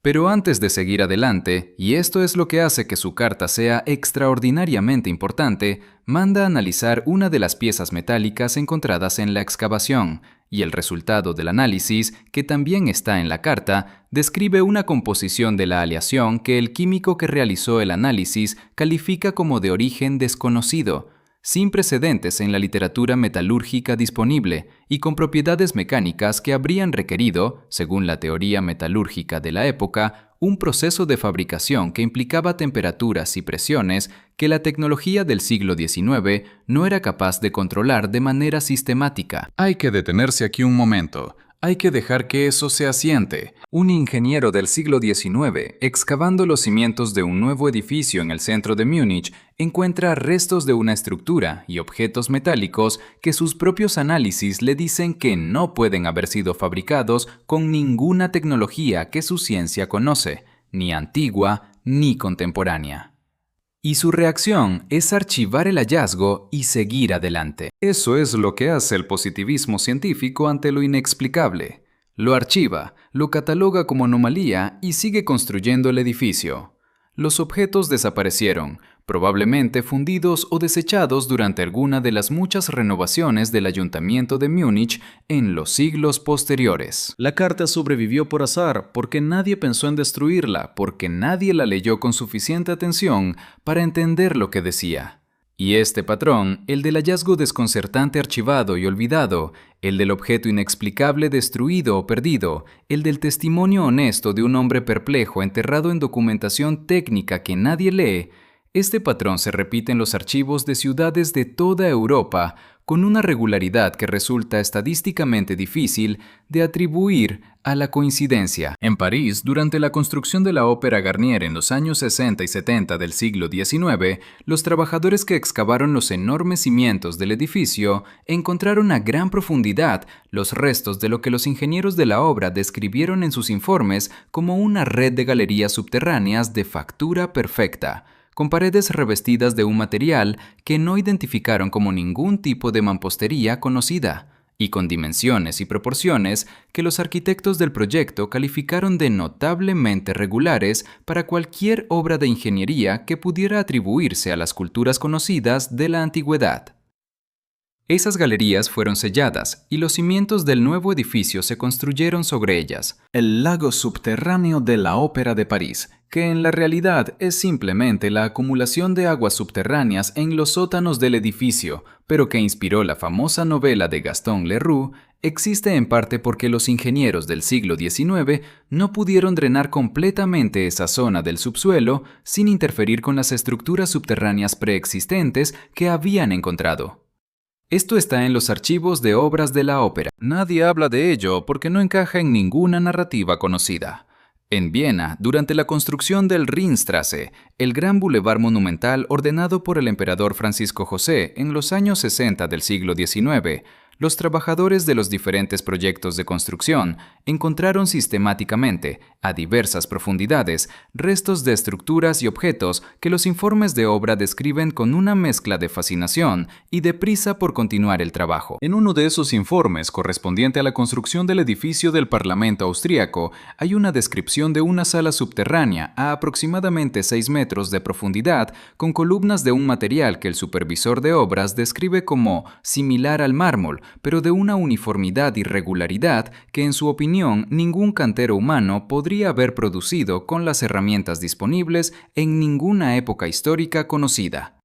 Pero antes de seguir adelante, y esto es lo que hace que su carta sea extraordinariamente importante, manda analizar una de las piezas metálicas encontradas en la excavación, y el resultado del análisis, que también está en la carta, describe una composición de la aleación que el químico que realizó el análisis califica como de origen desconocido, sin precedentes en la literatura metalúrgica disponible y con propiedades mecánicas que habrían requerido, según la teoría metalúrgica de la época, un proceso de fabricación que implicaba temperaturas y presiones que la tecnología del siglo XIX no era capaz de controlar de manera sistemática. Hay que detenerse aquí un momento. Hay que dejar que eso se asiente. Un ingeniero del siglo XIX, excavando los cimientos de un nuevo edificio en el centro de Múnich, encuentra restos de una estructura y objetos metálicos que sus propios análisis le dicen que no pueden haber sido fabricados con ninguna tecnología que su ciencia conoce, ni antigua ni contemporánea. Y su reacción es archivar el hallazgo y seguir adelante. Eso es lo que hace el positivismo científico ante lo inexplicable. Lo archiva, lo cataloga como anomalía y sigue construyendo el edificio. Los objetos desaparecieron, probablemente fundidos o desechados durante alguna de las muchas renovaciones del ayuntamiento de Múnich en los siglos posteriores. La carta sobrevivió por azar, porque nadie pensó en destruirla, porque nadie la leyó con suficiente atención para entender lo que decía. Y este patrón, el del hallazgo desconcertante archivado y olvidado, el del objeto inexplicable destruido o perdido, el del testimonio honesto de un hombre perplejo enterrado en documentación técnica que nadie lee, este patrón se repite en los archivos de ciudades de toda Europa con una regularidad que resulta estadísticamente difícil de atribuir a la coincidencia. En París, durante la construcción de la Ópera Garnier en los años 60 y 70 del siglo XIX, los trabajadores que excavaron los enormes cimientos del edificio encontraron a gran profundidad los restos de lo que los ingenieros de la obra describieron en sus informes como una red de galerías subterráneas de factura perfecta, con paredes revestidas de un material que no identificaron como ningún tipo de mampostería conocida, y con dimensiones y proporciones que los arquitectos del proyecto calificaron de notablemente regulares para cualquier obra de ingeniería que pudiera atribuirse a las culturas conocidas de la antigüedad. Esas galerías fueron selladas y los cimientos del nuevo edificio se construyeron sobre ellas. El lago subterráneo de la Ópera de París, que en la realidad es simplemente la acumulación de aguas subterráneas en los sótanos del edificio, pero que inspiró la famosa novela de Gaston Leroux, existe en parte porque los ingenieros del siglo XIX no pudieron drenar completamente esa zona del subsuelo sin interferir con las estructuras subterráneas preexistentes que habían encontrado. Esto está en los archivos de obras de la ópera. Nadie habla de ello porque no encaja en ninguna narrativa conocida. En Viena, durante la construcción del Ringstraße, el gran bulevar monumental ordenado por el emperador Francisco José en los años 60 del siglo XIX, los trabajadores de los diferentes proyectos de construcción encontraron sistemáticamente, a diversas profundidades, restos de estructuras y objetos que los informes de obra describen con una mezcla de fascinación y de prisa por continuar el trabajo. En uno de esos informes, correspondiente a la construcción del edificio del Parlamento austríaco, hay una descripción de una sala subterránea a aproximadamente 6 metros de profundidad, con columnas de un material que el supervisor de obras describe como similar al mármol, pero de una uniformidad y regularidad que en su opinión ningún cantero humano podría haber producido con las herramientas disponibles en ninguna época histórica conocida.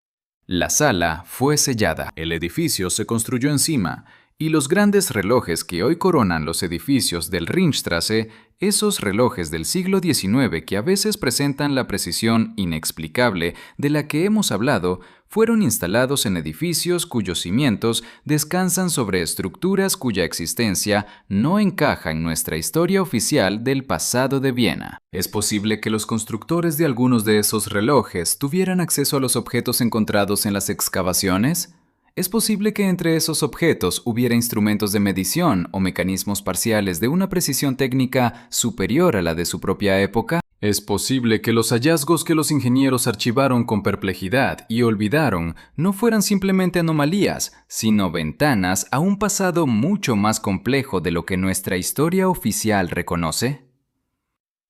La sala fue sellada, el edificio se construyó encima, y los grandes relojes que hoy coronan los edificios del Ringstraße, esos relojes del siglo XIX que a veces presentan la precisión inexplicable de la que hemos hablado, fueron instalados en edificios cuyos cimientos descansan sobre estructuras cuya existencia no encaja en nuestra historia oficial del pasado de Viena. ¿Es posible que los constructores de algunos de esos relojes tuvieran acceso a los objetos encontrados en las excavaciones? ¿Es posible que entre esos objetos hubiera instrumentos de medición o mecanismos parciales de una precisión técnica superior a la de su propia época? ¿Es posible que los hallazgos que los ingenieros archivaron con perplejidad y olvidaron no fueran simplemente anomalías, sino ventanas a un pasado mucho más complejo de lo que nuestra historia oficial reconoce?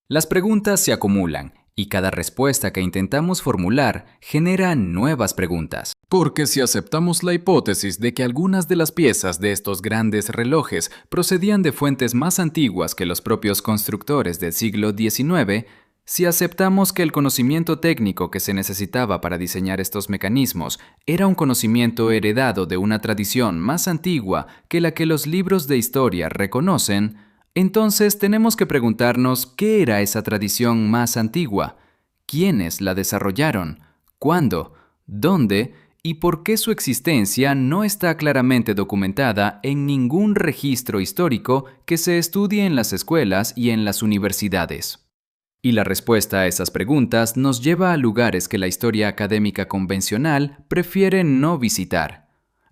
Las preguntas se acumulan, y cada respuesta que intentamos formular genera nuevas preguntas. Porque si aceptamos la hipótesis de que algunas de las piezas de estos grandes relojes procedían de fuentes más antiguas que los propios constructores del siglo XIX, si aceptamos que el conocimiento técnico que se necesitaba para diseñar estos mecanismos era un conocimiento heredado de una tradición más antigua que la que los libros de historia reconocen, entonces tenemos que preguntarnos qué era esa tradición más antigua, quiénes la desarrollaron, cuándo, dónde y por qué su existencia no está claramente documentada en ningún registro histórico que se estudie en las escuelas y en las universidades. Y la respuesta a esas preguntas nos lleva a lugares que la historia académica convencional prefiere no visitar,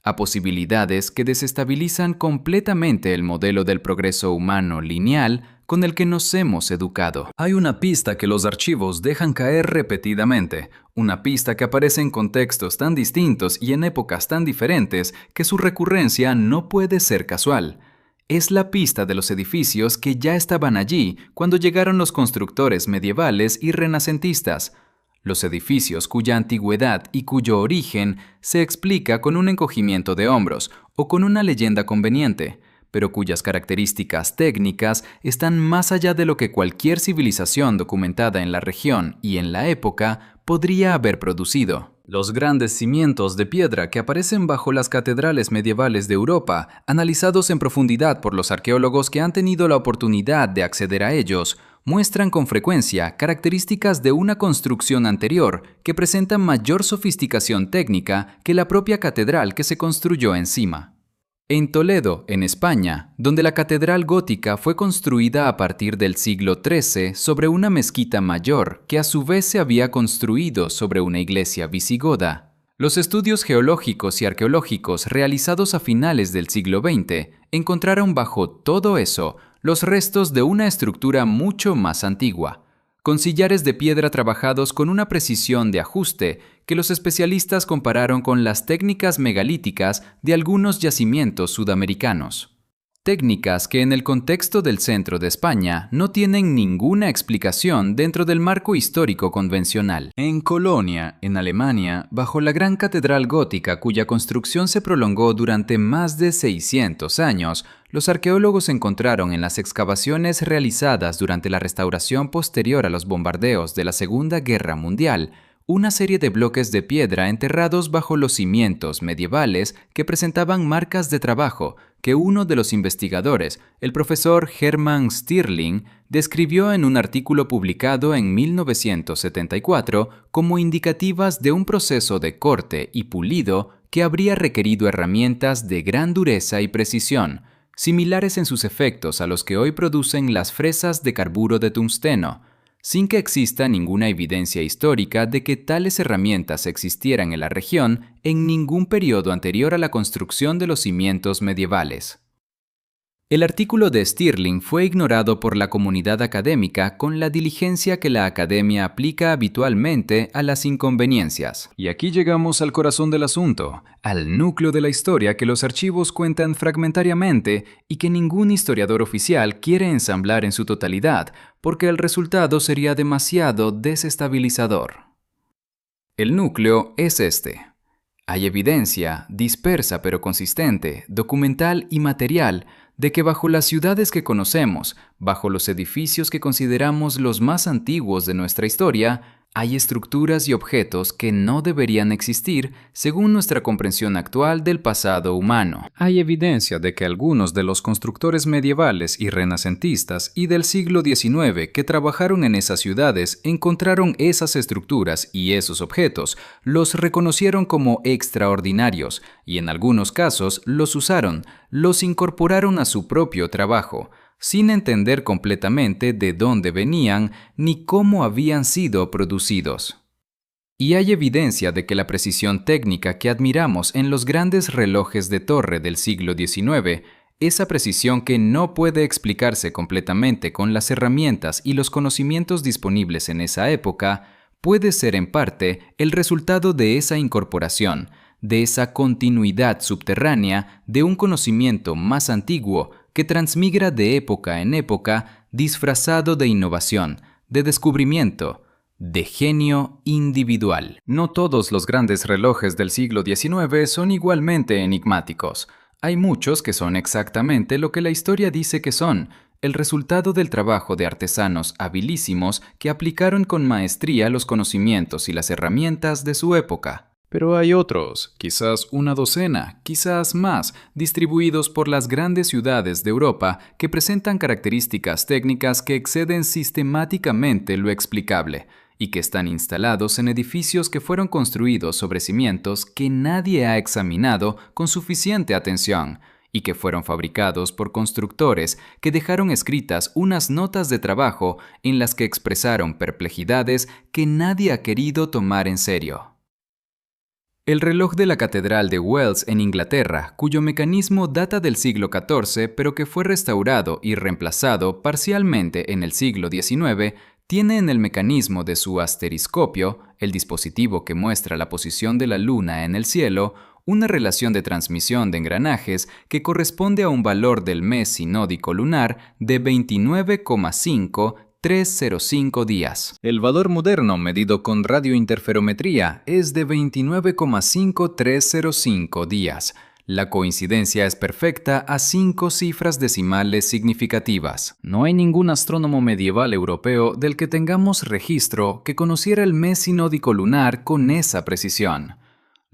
a posibilidades que desestabilizan completamente el modelo del progreso humano lineal con el que nos hemos educado. Hay una pista que los archivos dejan caer repetidamente, una pista que aparece en contextos tan distintos y en épocas tan diferentes que su recurrencia no puede ser casual. Es la pista de los edificios que ya estaban allí cuando llegaron los constructores medievales y renacentistas. Los edificios cuya antigüedad y cuyo origen se explica con un encogimiento de hombros o con una leyenda conveniente, pero cuyas características técnicas están más allá de lo que cualquier civilización documentada en la región y en la época podría haber producido. Los grandes cimientos de piedra que aparecen bajo las catedrales medievales de Europa, analizados en profundidad por los arqueólogos que han tenido la oportunidad de acceder a ellos, muestran con frecuencia características de una construcción anterior que presenta mayor sofisticación técnica que la propia catedral que se construyó encima. En Toledo, en España, donde la catedral gótica fue construida a partir del siglo XIII sobre una mezquita mayor que a su vez se había construido sobre una iglesia visigoda, los estudios geológicos y arqueológicos realizados a finales del siglo XX encontraron bajo todo eso los restos de una estructura mucho más antigua, con sillares de piedra trabajados con una precisión de ajuste que los especialistas compararon con las técnicas megalíticas de algunos yacimientos sudamericanos. Técnicas que en el contexto del centro de España no tienen ninguna explicación dentro del marco histórico convencional. En Colonia, en Alemania, bajo la gran catedral gótica cuya construcción se prolongó durante más de 600 años, los arqueólogos encontraron en las excavaciones realizadas durante la restauración posterior a los bombardeos de la Segunda Guerra Mundial una serie de bloques de piedra enterrados bajo los cimientos medievales que presentaban marcas de trabajo que uno de los investigadores, el profesor Hermann Stirling, describió en un artículo publicado en 1974 como indicativas de un proceso de corte y pulido que habría requerido herramientas de gran dureza y precisión, similares en sus efectos a los que hoy producen las fresas de carburo de tungsteno, sin que exista ninguna evidencia histórica de que tales herramientas existieran en la región en ningún periodo anterior a la construcción de los cimientos medievales. El artículo de Stirling fue ignorado por la comunidad académica con la diligencia que la academia aplica habitualmente a las inconveniencias. Y aquí llegamos al corazón del asunto, al núcleo de la historia que los archivos cuentan fragmentariamente y que ningún historiador oficial quiere ensamblar en su totalidad, porque el resultado sería demasiado desestabilizador. El núcleo es este. Hay evidencia, dispersa pero consistente, documental y material, de que bajo las ciudades que conocemos, bajo los edificios que consideramos los más antiguos de nuestra historia, hay estructuras y objetos que no deberían existir según nuestra comprensión actual del pasado humano. Hay evidencia de que algunos de los constructores medievales y renacentistas y del siglo XIX que trabajaron en esas ciudades encontraron esas estructuras y esos objetos, los reconocieron como extraordinarios y en algunos casos los usaron, los incorporaron a su propio trabajo, sin entender completamente de dónde venían ni cómo habían sido producidos. Y hay evidencia de que la precisión técnica que admiramos en los grandes relojes de torre del siglo XIX, esa precisión que no puede explicarse completamente con las herramientas y los conocimientos disponibles en esa época, puede ser en parte el resultado de esa incorporación, de esa continuidad subterránea de un conocimiento más antiguo que transmigra de época en época, disfrazado de innovación, de descubrimiento, de genio individual. No todos los grandes relojes del siglo XIX son igualmente enigmáticos. Hay muchos que son exactamente lo que la historia dice que son, el resultado del trabajo de artesanos habilísimos que aplicaron con maestría los conocimientos y las herramientas de su época. Pero hay otros, quizás una docena, quizás más, distribuidos por las grandes ciudades de Europa que presentan características técnicas que exceden sistemáticamente lo explicable y que están instalados en edificios que fueron construidos sobre cimientos que nadie ha examinado con suficiente atención y que fueron fabricados por constructores que dejaron escritas unas notas de trabajo en las que expresaron perplejidades que nadie ha querido tomar en serio. El reloj de la Catedral de Wells en Inglaterra, cuyo mecanismo data del siglo XIV pero que fue restaurado y reemplazado parcialmente en el siglo XIX, tiene en el mecanismo de su asteriscopio, el dispositivo que muestra la posición de la Luna en el cielo, una relación de transmisión de engranajes que corresponde a un valor del mes sinódico lunar de 29,5305 días. El valor moderno medido con radiointerferometría es de 29,5305 días. La coincidencia es perfecta a 5 cifras decimales significativas. No hay ningún astrónomo medieval europeo del que tengamos registro que conociera el mes sinódico lunar con esa precisión.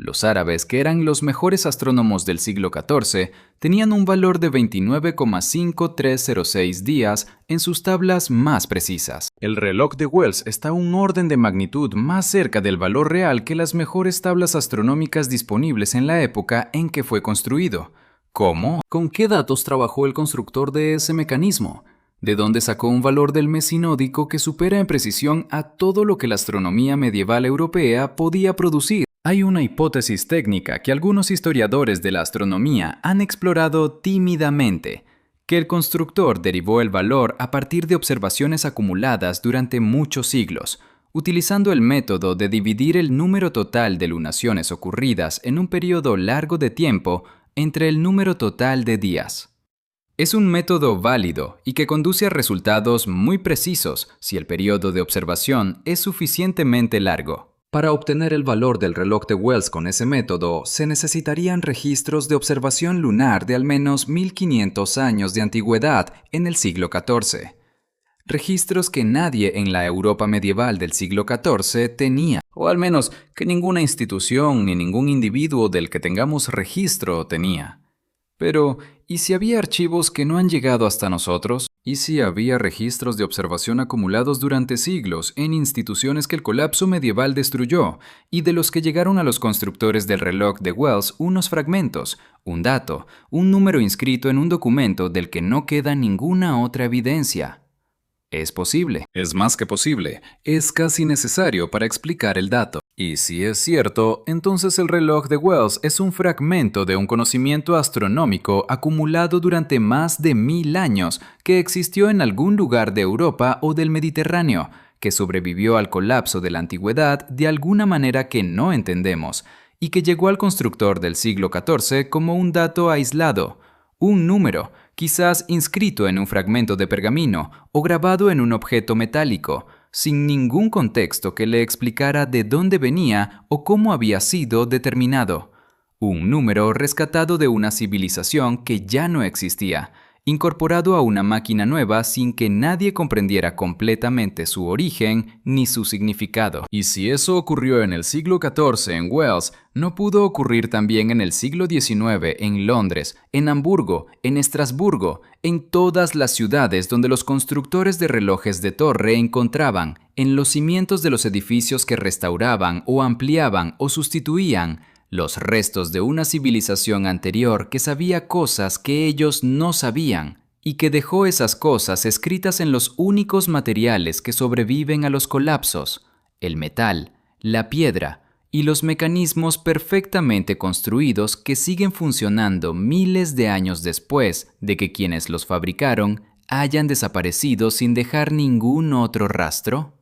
Los árabes, que eran los mejores astrónomos del siglo XIV, tenían un valor de 29,5306 días en sus tablas más precisas. El reloj de Wells está a un orden de magnitud más cerca del valor real que las mejores tablas astronómicas disponibles en la época en que fue construido. ¿Cómo? ¿Con qué datos trabajó el constructor de ese mecanismo? ¿De dónde sacó un valor del mes sinódico que supera en precisión a todo lo que la astronomía medieval europea podía producir? Hay una hipótesis técnica que algunos historiadores de la astronomía han explorado tímidamente. que el constructor derivó el valor a partir de observaciones acumuladas durante muchos siglos, utilizando el método de dividir el número total de lunaciones ocurridas en un periodo largo de tiempo entre el número total de días. Es un método válido y que conduce a resultados muy precisos si el periodo de observación es suficientemente largo. Para obtener el valor del reloj de Wells con ese método, se necesitarían registros de observación lunar de al menos 1500 años de antigüedad en el siglo XIV. Registros que nadie en la Europa medieval del siglo XIV tenía, o al menos que ninguna institución ni ningún individuo del que tengamos registro tenía. Pero, ¿y si había archivos que no han llegado hasta nosotros? ¿Y si había registros de observación acumulados durante siglos en instituciones que el colapso medieval destruyó y de los que llegaron a los constructores del reloj de Wells unos fragmentos, un dato, un número inscrito en un documento del que no queda ninguna otra evidencia? Es posible. Es más que posible. Es casi necesario para explicar el dato. Y si es cierto, entonces el reloj de Wells es un fragmento de un conocimiento astronómico acumulado durante más de 1000 años que existió en algún lugar de Europa o del Mediterráneo, que sobrevivió al colapso de la antigüedad de alguna manera que no entendemos, y que llegó al constructor del siglo XIV como un dato aislado, un número, quizás inscrito en un fragmento de pergamino o grabado en un objeto metálico, sin ningún contexto que le explicara de dónde venía o cómo había sido determinado. Un número rescatado de una civilización que ya no existía, incorporado a una máquina nueva sin que nadie comprendiera completamente su origen ni su significado. Y si eso ocurrió en el siglo XIV en Wells, ¿no pudo ocurrir también en el siglo XIX en Londres, en Hamburgo, en Estrasburgo, en todas las ciudades donde los constructores de relojes de torre encontraban, en los cimientos de los edificios que restauraban o ampliaban o sustituían, los restos de una civilización anterior que sabía cosas que ellos no sabían y que dejó esas cosas escritas en los únicos materiales que sobreviven a los colapsos, el metal, la piedra y los mecanismos perfectamente construidos que siguen funcionando miles de años después de que quienes los fabricaron hayan desaparecido sin dejar ningún otro rastro?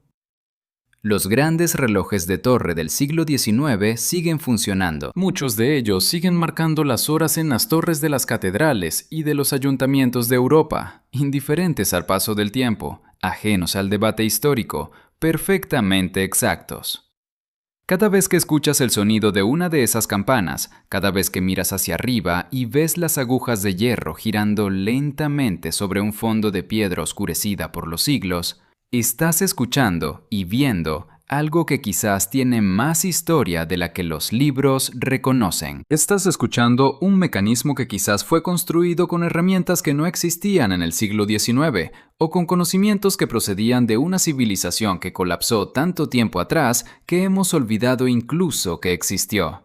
Los grandes relojes de torre del siglo XIX siguen funcionando. Muchos de ellos siguen marcando las horas en las torres de las catedrales y de los ayuntamientos de Europa, indiferentes al paso del tiempo, ajenos al debate histórico, perfectamente exactos. Cada vez que escuchas el sonido de una de esas campanas, cada vez que miras hacia arriba y ves las agujas de hierro girando lentamente sobre un fondo de piedra oscurecida por los siglos, estás escuchando y viendo algo que quizás tiene más historia de la que los libros reconocen. Estás escuchando un mecanismo que quizás fue construido con herramientas que no existían en el siglo XIX o con conocimientos que procedían de una civilización que colapsó tanto tiempo atrás que hemos olvidado incluso que existió.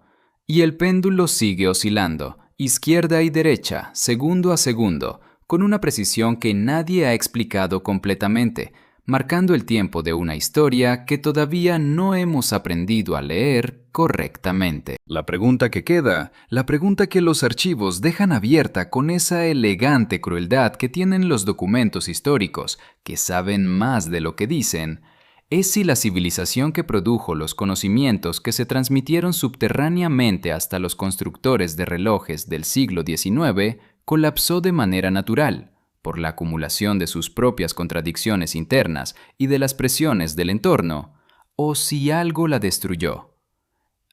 Y el péndulo sigue oscilando, izquierda y derecha, segundo a segundo, con una precisión que nadie ha explicado completamente, marcando el tiempo de una historia que todavía no hemos aprendido a leer correctamente. La pregunta que queda, la pregunta que los archivos dejan abierta con esa elegante crueldad que tienen los documentos históricos, que saben más de lo que dicen, es si la civilización que produjo los conocimientos que se transmitieron subterráneamente hasta los constructores de relojes del siglo XIX colapsó de manera natural, por la acumulación de sus propias contradicciones internas y de las presiones del entorno, o si algo la destruyó.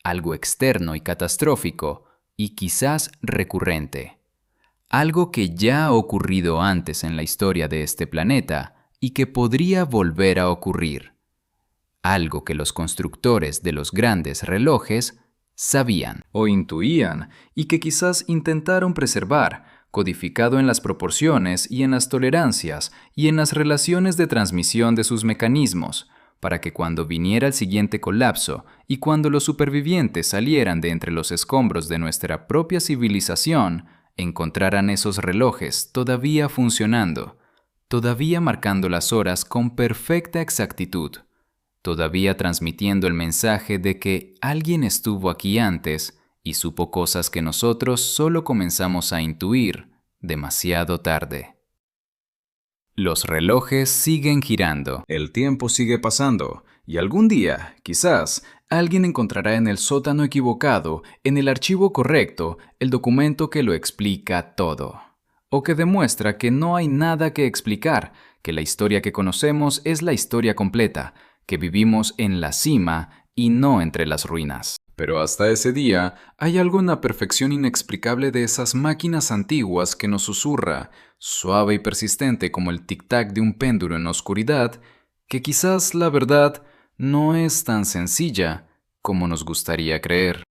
Algo externo y catastrófico, y quizás recurrente. Algo que ya ha ocurrido antes en la historia de este planeta y que podría volver a ocurrir. Algo que los constructores de los grandes relojes sabían o intuían y que quizás intentaron preservar, codificado en las proporciones y en las tolerancias y en las relaciones de transmisión de sus mecanismos, para que cuando viniera el siguiente colapso y cuando los supervivientes salieran de entre los escombros de nuestra propia civilización, encontraran esos relojes todavía funcionando, todavía marcando las horas con perfecta exactitud, todavía transmitiendo el mensaje de que alguien estuvo aquí antes y supo cosas que nosotros solo comenzamos a intuir demasiado tarde. Los relojes siguen girando. El tiempo sigue pasando. Y algún día, quizás, alguien encontrará en el sótano equivocado, en el archivo correcto, el documento que lo explica todo. O que demuestra que no hay nada que explicar, que la historia que conocemos es la historia completa, que vivimos en la cima y no entre las ruinas. Pero hasta ese día, hay algo en la perfección inexplicable de esas máquinas antiguas que nos susurra, suave y persistente como el tic-tac de un péndulo en la oscuridad, que quizás la verdad no es tan sencilla como nos gustaría creer.